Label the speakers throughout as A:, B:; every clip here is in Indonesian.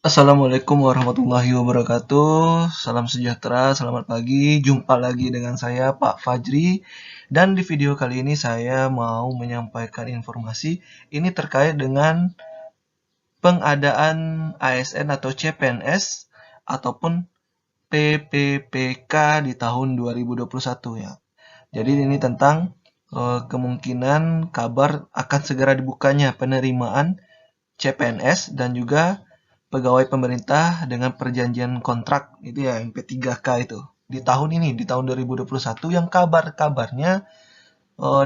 A: Assalamualaikum warahmatullahi wabarakatuh. Salam sejahtera, selamat pagi. Jumpa lagi dengan saya Pak Fajri. Dan di video kali ini saya mau menyampaikan informasi ini terkait dengan pengadaan ASN atau CPNS ataupun PPPK di tahun 2021 ya. Jadi ini tentang kemungkinan kabar akan segera dibukanya penerimaan CPNS dan juga pegawai pemerintah dengan perjanjian kontrak itu ya, MP3K itu di tahun ini, di tahun 2021, yang kabarnya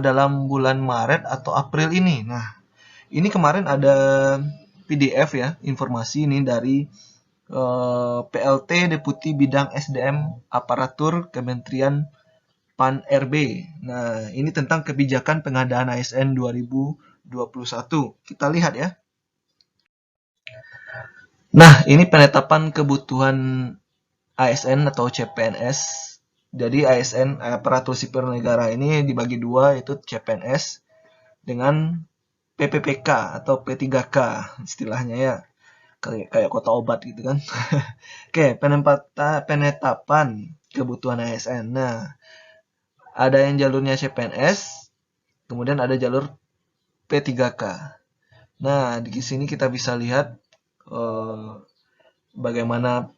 A: dalam bulan Maret atau April ini. Nah, ini kemarin ada PDF ya, informasi ini dari PLT Deputi Bidang SDM Aparatur Kementerian PAN-RB. Nah, ini tentang kebijakan pengadaan ASN 2021. Kita lihat ya. Nah, ini penetapan kebutuhan ASN atau CPNS. Jadi ASN, aparatur sipil negara, ini dibagi dua, yaitu CPNS dengan PPPK atau P3K istilahnya ya. Kayak kota obat gitu kan. Oke, penetapan kebutuhan ASN. Nah, ada yang jalurnya CPNS, kemudian ada jalur P3K. Nah, di sini kita bisa lihat bagaimana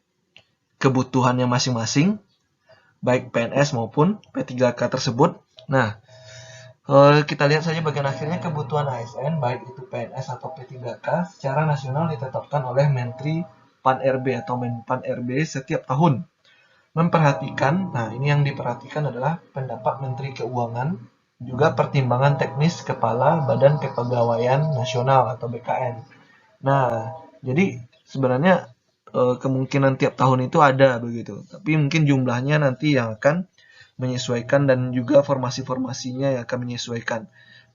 A: kebutuhannya masing-masing, baik PNS maupun P3K tersebut. Nah, kita lihat saja bagian akhirnya. Kebutuhan ASN, baik itu PNS atau P3K, secara nasional ditetapkan oleh Menteri PAN-RB atau Menpan-RB setiap tahun. Memperhatikan, nah ini yang diperhatikan adalah pendapat Menteri Keuangan, juga pertimbangan teknis Kepala Badan Kepegawaian Nasional atau BKN. Nah, jadi sebenarnya kemungkinan tiap tahun itu ada begitu, tapi mungkin jumlahnya nanti yang akan menyesuaikan dan juga formasi-formasinya yang akan menyesuaikan.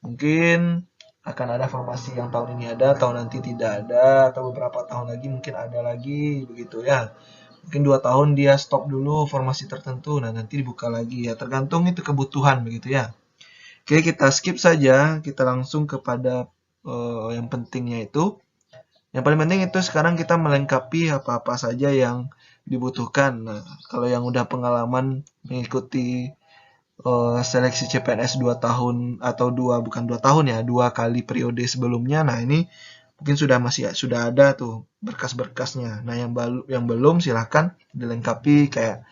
A: Mungkin akan ada formasi yang tahun ini ada, tahun nanti tidak ada, atau beberapa tahun lagi mungkin ada lagi begitu ya. Mungkin 2 tahun dia stop dulu formasi tertentu, nah nanti dibuka lagi ya, tergantung itu kebutuhan begitu ya. Oke, kita skip saja, kita langsung kepada yang pentingnya itu. Yang paling penting itu sekarang kita melengkapi apa-apa saja yang dibutuhkan. Nah, kalau yang udah pengalaman mengikuti seleksi CPNS 2 tahun atau bukan 2 tahun ya, 2 kali periode sebelumnya. Nah, ini mungkin sudah ada tuh berkas-berkasnya. Nah, yang belum silahkan dilengkapi kayak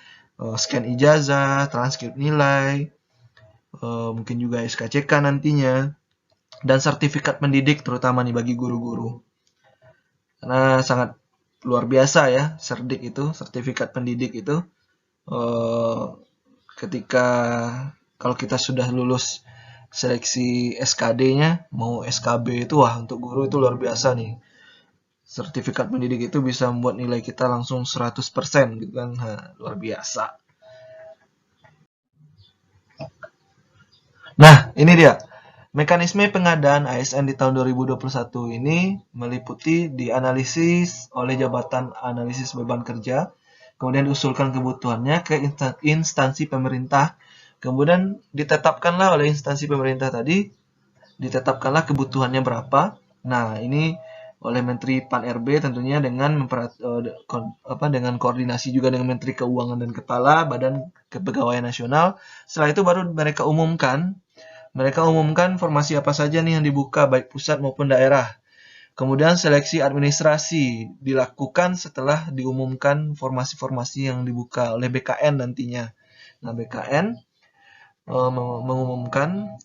A: scan ijazah, transkrip nilai, mungkin juga SKCK nantinya, dan sertifikat pendidik terutama nih bagi guru-guru. Karena sangat luar biasa ya, Serdik itu, sertifikat pendidik itu. Ketika kalau kita sudah lulus seleksi SKD-nya, mau SKB itu, wah untuk guru itu luar biasa nih. Sertifikat pendidik itu bisa membuat nilai kita langsung 100% gitu kan, nah, luar biasa. Nah, ini dia. Mekanisme pengadaan ASN di tahun 2021 ini meliputi dianalisis oleh Jabatan Analisis Beban Kerja, kemudian diusulkan kebutuhannya ke instansi pemerintah, kemudian ditetapkanlah oleh instansi pemerintah tadi, ditetapkanlah kebutuhannya berapa. Nah, ini oleh Menteri PAN-RB tentunya dengan dengan koordinasi juga dengan Menteri Keuangan dan Kepala Badan Kepegawaian Nasional. Setelah itu baru mereka umumkan formasi apa saja nih yang dibuka, baik pusat maupun daerah. Kemudian seleksi administrasi dilakukan setelah diumumkan formasi-formasi yang dibuka oleh BKN nantinya. Nah, BKN mengumumkan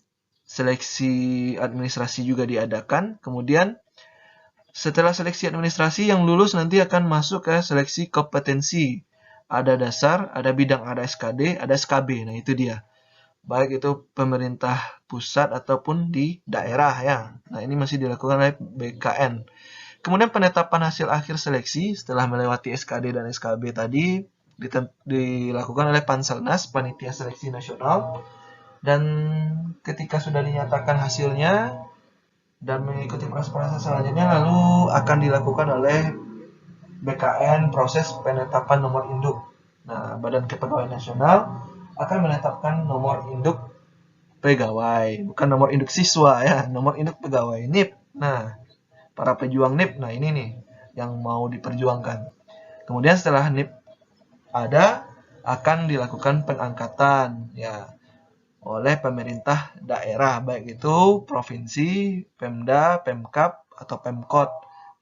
A: seleksi administrasi juga diadakan. Kemudian setelah seleksi administrasi, yang lulus nanti akan masuk ke seleksi kompetensi. Ada dasar, ada bidang, ada SKD, ada SKB. Nah, itu dia. Baik itu pemerintah pusat ataupun di daerah ya. Nah, ini masih dilakukan oleh BKN. Kemudian penetapan hasil akhir seleksi setelah melewati SKD dan SKB tadi dilakukan oleh Panselnas, Panitia Seleksi Nasional, dan ketika sudah dinyatakan hasilnya dan mengikuti proses-proses selanjutnya, lalu akan dilakukan oleh BKN proses penetapan nomor induk. Nah, Badan Kepegawaian Nasional akan menetapkan nomor induk pegawai, bukan nomor induk siswa ya, nomor induk pegawai NIP. Nah, para pejuang NIP, nah ini nih, yang mau diperjuangkan. Kemudian setelah NIP ada, akan dilakukan pengangkatan ya oleh pemerintah daerah, baik itu provinsi, Pemda, Pemkab, atau Pemkot,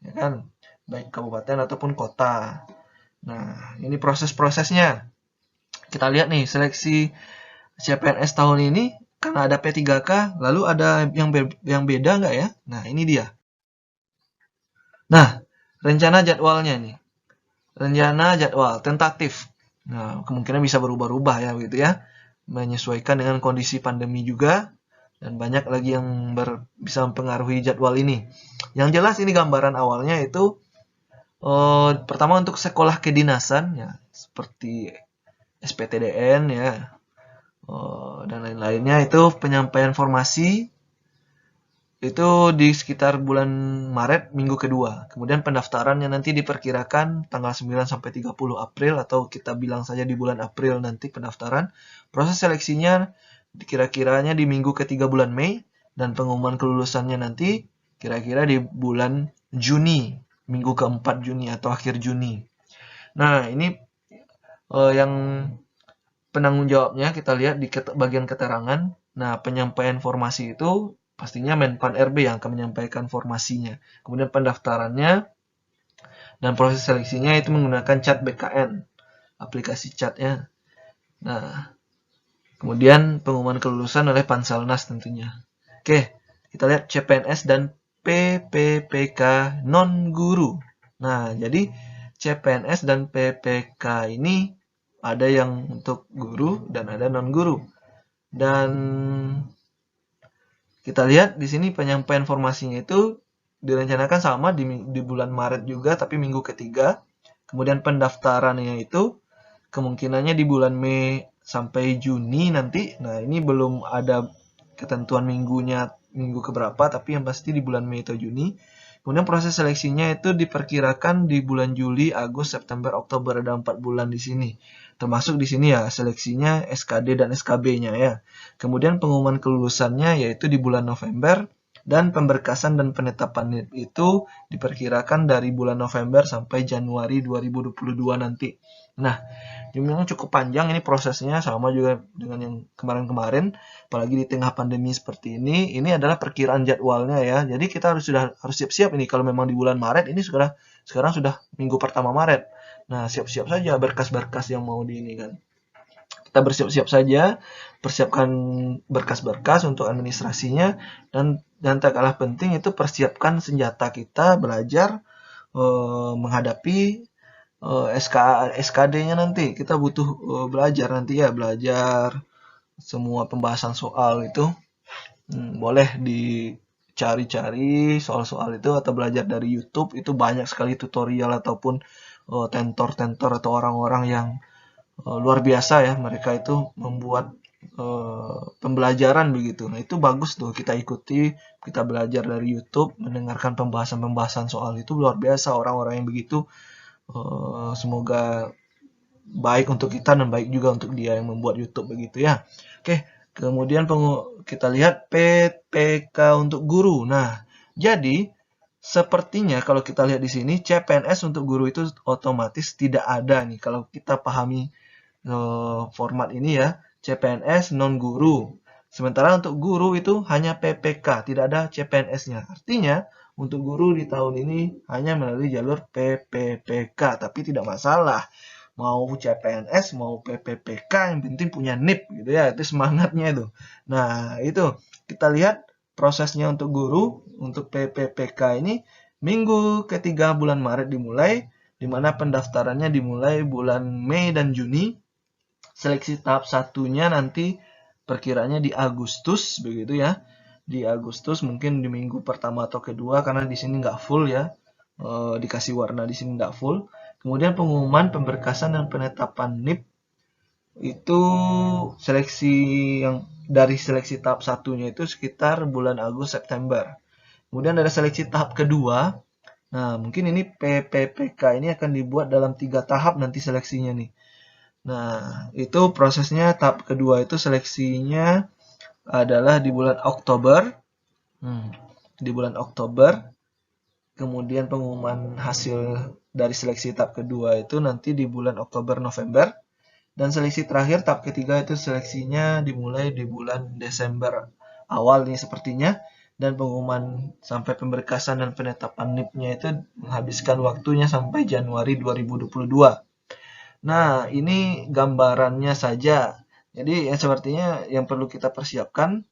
A: ya kan, baik kabupaten ataupun kota. Nah, ini proses-prosesnya. Kita lihat nih, seleksi CPNS tahun ini, karena ada P3K, lalu ada yang beda nggak ya? Nah, ini dia. Nah, rencana jadwalnya nih. Rencana jadwal tentatif. Nah, kemungkinan bisa berubah-ubah ya, gitu ya. Menyesuaikan dengan kondisi pandemi juga, dan banyak lagi yang bisa mempengaruhi jadwal ini. Yang jelas ini gambaran awalnya itu pertama untuk sekolah kedinasan ya, seperti SPTDN ya, dan lain-lainnya, itu penyampaian formasi itu di sekitar bulan Maret minggu kedua. Kemudian pendaftarannya nanti diperkirakan tanggal 9 sampai 30 April, atau kita bilang saja di bulan April nanti pendaftaran. Proses seleksinya kira-kiranya di minggu ketiga bulan Mei, dan pengumuman kelulusannya nanti kira-kira di bulan Juni, minggu keempat Juni atau akhir Juni. Nah, ini yang penanggung jawabnya kita lihat di bagian keterangan. Nah, penyampaian formasi itu pastinya Menpan RB yang akan menyampaikan formasinya. Kemudian pendaftarannya dan proses seleksinya itu menggunakan chat BKN, aplikasi chatnya. Nah, kemudian pengumuman kelulusan oleh Panselnas tentunya. Oke, kita lihat CPNS dan PPPK non-guru. Nah, jadi CPNS dan PPK ini ada yang untuk guru dan ada non-guru. Dan kita lihat di sini penyampaian formasinya itu direncanakan sama di bulan Maret juga, tapi minggu ketiga. Kemudian pendaftarannya itu kemungkinannya di bulan Mei sampai Juni nanti. Nah, ini belum ada ketentuan minggunya, minggu keberapa, tapi yang pasti di bulan Mei atau Juni. Kemudian proses seleksinya itu diperkirakan di bulan Juli, Agustus, September, Oktober, ada 4 bulan di sini. Termasuk di sini ya seleksinya SKD dan SKB-nya ya. Kemudian pengumuman kelulusannya yaitu di bulan November, dan pemberkasan dan penetapan NIP itu diperkirakan dari bulan November sampai Januari 2022 nanti. Nah, memang cukup panjang ini prosesnya, sama juga dengan yang kemarin-kemarin, apalagi di tengah pandemi seperti ini. Ini adalah perkiraan jadwalnya ya. Jadi kita harus siap-siap ini kalau memang di bulan Maret ini sekarang sudah minggu pertama Maret. Nah, siap-siap saja berkas-berkas yang mau di ini kan. Kita bersiap-siap saja, persiapkan berkas-berkas untuk administrasinya, dan tak kalah penting itu persiapkan senjata kita belajar menghadapi SKD-nya nanti. Kita butuh belajar nanti ya, belajar semua pembahasan soal itu. Boleh dicari-cari soal-soal itu atau belajar dari YouTube, itu banyak sekali tutorial ataupun tentor-tentor atau orang-orang yang luar biasa ya, mereka itu membuat pembelajaran begitu. Nah, itu bagus tuh kita ikuti, kita belajar dari YouTube, mendengarkan pembahasan-pembahasan soal itu, luar biasa orang-orang yang begitu. Semoga baik untuk kita dan baik juga untuk dia yang membuat YouTube begitu ya. Oke, kemudian kita lihat PPK untuk guru. Nah, jadi sepertinya kalau kita lihat di sini CPNS untuk guru itu otomatis tidak ada nih kalau kita pahami format ini ya, CPNS non guru. Sementara untuk guru itu hanya PPK, tidak ada CPNS-nya. Artinya untuk guru di tahun ini hanya melalui jalur PPPK, tapi tidak masalah. Mau CPNS, mau PPPK, yang penting punya NIP gitu ya, itu semangatnya itu. Nah, itu kita lihat prosesnya untuk guru, untuk PPPK ini minggu ketiga bulan Maret dimulai, di mana pendaftarannya dimulai bulan Mei dan Juni. Seleksi tahap satunya nanti perkiranya di Agustus begitu ya. Di Agustus mungkin di minggu pertama atau kedua, karena di sini nggak full ya. Dikasih warna di sini nggak full. Kemudian pengumuman pemberkasan dan penetapan NIP itu seleksi yang dari seleksi tahap satunya itu sekitar bulan Agustus September. Kemudian ada seleksi tahap kedua. Nah, mungkin ini PPPK ini akan dibuat dalam 3 tahap nanti seleksinya nih. Nah, itu prosesnya tahap kedua itu seleksinya adalah di bulan Oktober. Di bulan Oktober. Kemudian pengumuman hasil dari seleksi tahap kedua itu nanti di bulan Oktober-November. Dan seleksi terakhir tahap ketiga itu seleksinya dimulai di bulan Desember awal nih sepertinya. Dan pengumuman sampai pemberkasan dan penetapan NIP-nya itu menghabiskan waktunya sampai Januari 2022. Nah, ini gambarannya saja. Jadi sepertinya yang perlu kita persiapkan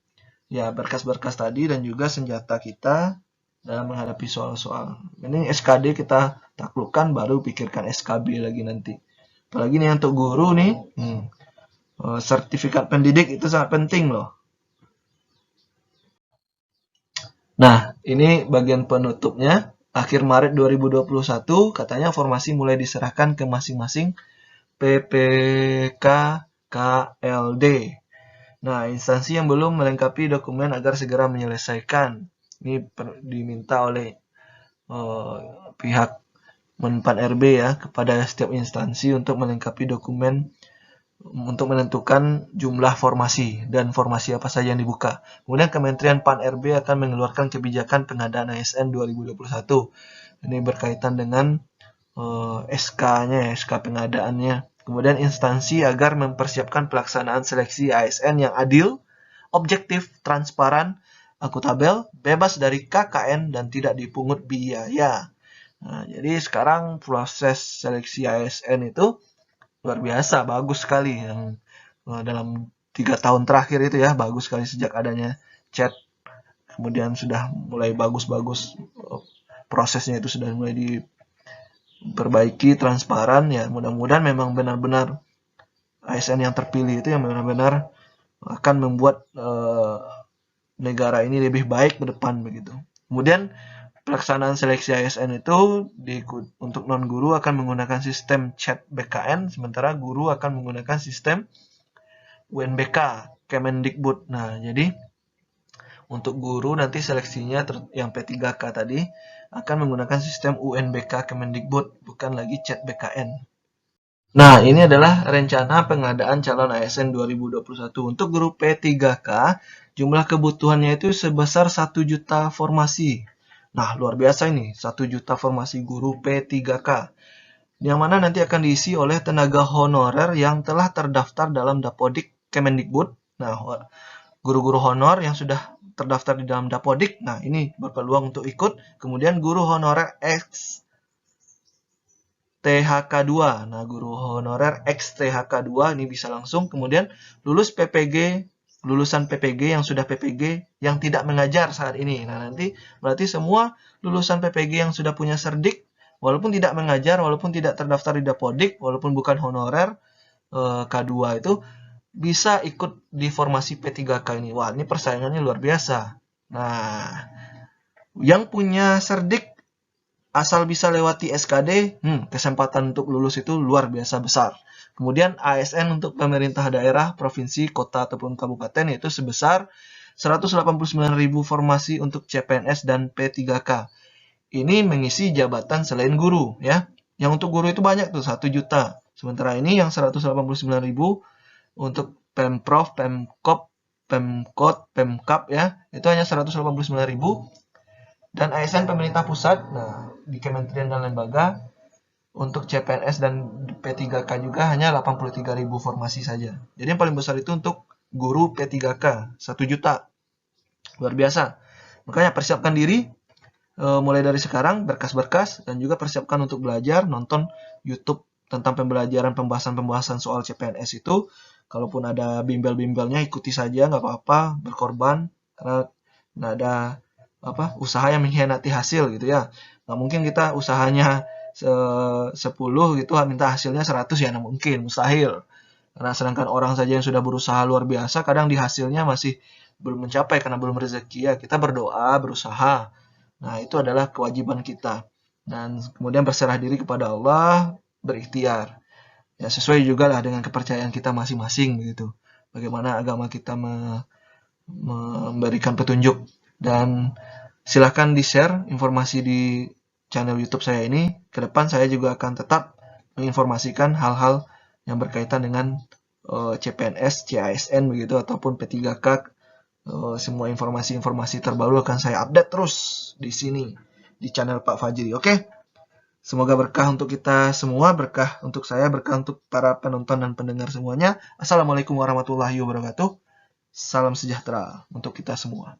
A: ya berkas-berkas tadi dan juga senjata kita dalam menghadapi soal-soal. Ini SKD kita taklukkan, baru pikirkan SKB lagi nanti. Apalagi nih untuk guru nih, sertifikat pendidik itu sangat penting loh. Nah, ini bagian penutupnya. Akhir Maret 2021 katanya formasi mulai diserahkan ke masing-masing PPK KLD. Nah, instansi yang belum melengkapi dokumen agar segera menyelesaikan. Ini diminta oleh pihak Menpan RB ya kepada setiap instansi untuk melengkapi dokumen untuk menentukan jumlah formasi dan formasi apa saja yang dibuka. Kemudian Kementerian Pan RB akan mengeluarkan kebijakan pengadaan ASN 2021. Ini berkaitan dengan SK-nya, SK pengadaannya. Kemudian instansi agar mempersiapkan pelaksanaan seleksi ASN yang adil, objektif, transparan, akuntabel, bebas dari KKN, dan tidak dipungut biaya. Nah, jadi sekarang proses seleksi ASN itu luar biasa, bagus sekali. Yang dalam 3 tahun terakhir itu ya, bagus sekali sejak adanya chat. Kemudian sudah mulai bagus-bagus, prosesnya itu sudah mulai diperbaiki, transparan ya. Mudah-mudahan memang benar-benar ASN yang terpilih itu yang benar-benar akan membuat negara ini lebih baik ke depan begitu. Kemudian pelaksanaan seleksi ASN itu untuk non-guru akan menggunakan sistem chat BKN, sementara guru akan menggunakan sistem UNBK, Kemendikbud. Nah, jadi untuk guru nanti seleksinya yang P3K tadi akan menggunakan sistem UNBK Kemendikbud, bukan lagi chat BKN. Nah, ini adalah rencana pengadaan calon ASN 2021. Untuk guru P3K, jumlah kebutuhannya itu sebesar 1 juta formasi. Nah, luar biasa ini, 1 juta formasi guru P3K. Yang mana nanti akan diisi oleh tenaga honorer yang telah terdaftar dalam Dapodik Kemendikbud. Nah, guru-guru honor yang sudah terdaftar di dalam Dapodik, nah ini berpeluang untuk ikut. Kemudian guru honorer X THK2. Nah, guru honorer X THK2 ini bisa langsung. Kemudian lulusan PPG yang sudah PPG yang tidak mengajar saat ini. Nah, nanti berarti semua lulusan PPG yang sudah punya serdik, walaupun tidak mengajar, walaupun tidak terdaftar di Dapodik, walaupun bukan honorer K2 itu bisa ikut di formasi P3K ini. Wah, ini persaingannya luar biasa. Nah, yang punya serdik asal bisa lewati SKD, kesempatan untuk lulus itu luar biasa besar. Kemudian ASN untuk pemerintah daerah, provinsi, kota, ataupun kabupaten yaitu sebesar 189.000 formasi untuk CPNS dan P3K. Ini mengisi jabatan selain guru ya. Yang untuk guru itu banyak tuh, 1 juta. Sementara ini yang 189.000 untuk Pemprov, Pemkop, Pemkot, Pemkap ya, itu hanya 189.000. Dan ASN pemerintah pusat, nah di kementerian dan lembaga untuk CPNS dan P3K juga hanya 83.000 formasi saja. Jadi yang paling besar itu untuk guru P3K, 1 juta. Luar biasa. Makanya persiapkan diri mulai dari sekarang, berkas-berkas, dan juga persiapkan untuk belajar, nonton YouTube tentang pembelajaran pembahasan-pembahasan soal CPNS itu. Kalaupun ada bimbel-bimbelnya, ikuti saja, nggak apa-apa, berkorban, karena nggak ada usaha yang mengkhianati hasil gitu ya. Nggak mungkin kita usahanya 10 gitu minta hasilnya 100 ya, mungkin mustahil. Karena sedangkan orang saja yang sudah berusaha luar biasa kadang di hasilnya masih belum mencapai karena belum rezeki ya. Kita berdoa, berusaha. Nah, itu adalah kewajiban kita. Dan kemudian berserah diri kepada Allah, berikhtiar. Ya, sesuai juga lah dengan kepercayaan kita masing-masing gitu. Bagaimana agama kita memberikan petunjuk. Dan silahkan di-share informasi di channel YouTube saya ini. Ke depan saya juga akan tetap menginformasikan hal-hal yang berkaitan dengan CPNS, CASN begitu ataupun P3K. Semua informasi-informasi terbaru akan saya update terus di sini. di channel Pak Fajri. Oke? Semoga berkah untuk kita semua, berkah untuk saya, berkah untuk para penonton dan pendengar semuanya. Assalamualaikum warahmatullahi wabarakatuh. Salam sejahtera untuk kita semua.